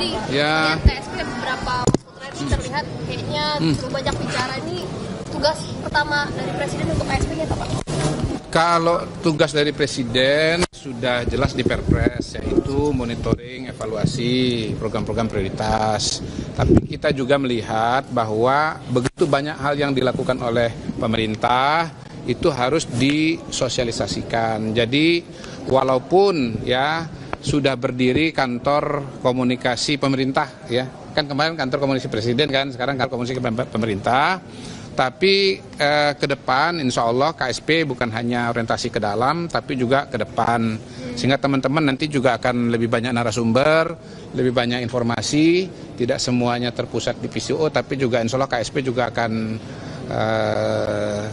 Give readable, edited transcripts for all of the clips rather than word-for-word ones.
nih. Ya. KSP beberapa waktu terakhir terlihat kayaknya cukup banyak bicara. Ini tugas pertama dari Presiden untuk KSP-nya apa, Pak? Kalau tugas dari Presiden sudah jelas di Perpres, yaitu monitoring, evaluasi program-program prioritas. Tapi kita juga melihat bahwa begitu banyak hal yang dilakukan oleh pemerintah, itu harus disosialisasikan. Jadi walaupun ya sudah berdiri kantor komunikasi pemerintah, ya kan kemarin kantor komunikasi Presiden kan, sekarang kantor komunikasi pemerintah. Tapi ke depan insya Allah KSP bukan hanya orientasi ke dalam tapi juga ke depan. Sehingga teman-teman nanti juga akan lebih banyak narasumber, lebih banyak informasi, tidak semuanya terpusat di PCO tapi juga insya Allah KSP juga akan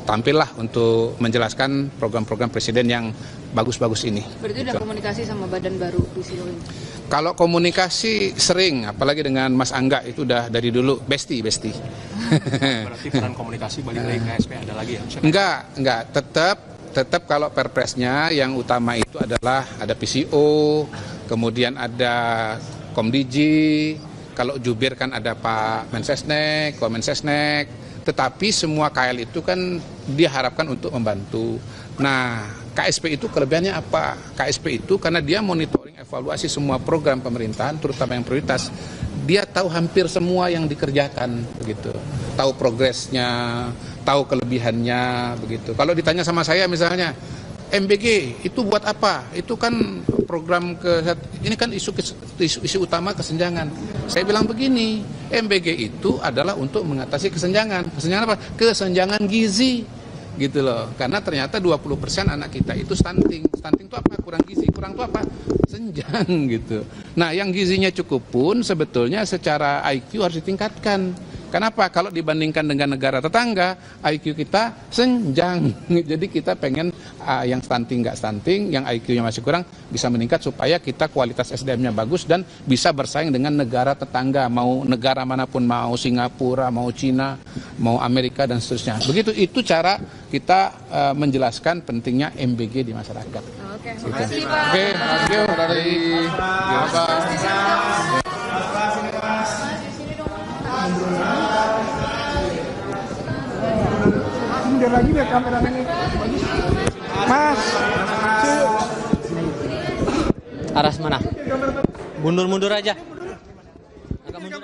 tampillah untuk menjelaskan program-program Presiden yang bagus-bagus ini. Berarti udah komunikasi sama badan baru PCO ini? Kalau komunikasi sering, apalagi dengan Mas Angga itu udah dari dulu besti. Berarti peran komunikasi balik lagi ke KSP ada lagi ya? Enggak, tetap kalau perpresnya yang utama itu adalah ada PCO, kemudian ada Komdiji, kalau jubir kan ada Pak Mensesnek, Wamensesnek, tetapi semua KL itu kan diharapkan untuk membantu. Nah, KSP itu kelebihannya apa? KSP itu karena dia monitoring evaluasi semua program pemerintahan, terutama yang prioritas, dia tahu hampir semua yang dikerjakan, begitu. Tahu progresnya, tahu kelebihannya, begitu. Kalau ditanya sama saya misalnya, MBG itu buat apa? Itu kan program ini kan isu utama kesenjangan. Saya bilang begini, MBG itu adalah untuk mengatasi kesenjangan. Kesenjangan apa? Kesenjangan gizi. Gitu loh, karena ternyata 20% anak kita itu stunting. Stunting itu apa? Kurang gizi. Kurang itu apa? Senjang gitu. Nah, yang gizinya cukup pun sebetulnya secara IQ harus ditingkatkan. Kenapa? Kalau dibandingkan dengan negara tetangga, IQ kita senjang. Jadi kita pengen yang stunting nggak stunting, yang IQ-nya masih kurang bisa meningkat supaya kita kualitas SDM-nya bagus dan bisa bersaing dengan negara tetangga, mau negara manapun, mau Singapura, mau Cina, mau Amerika dan seterusnya. Begitu itu cara kita menjelaskan pentingnya MBG di masyarakat. Oke, makasih Pak. Oke, thank you dari Mundur lagi biar kamera ini bagus. Mas, arah mana? Mundur aja. Agak mundur.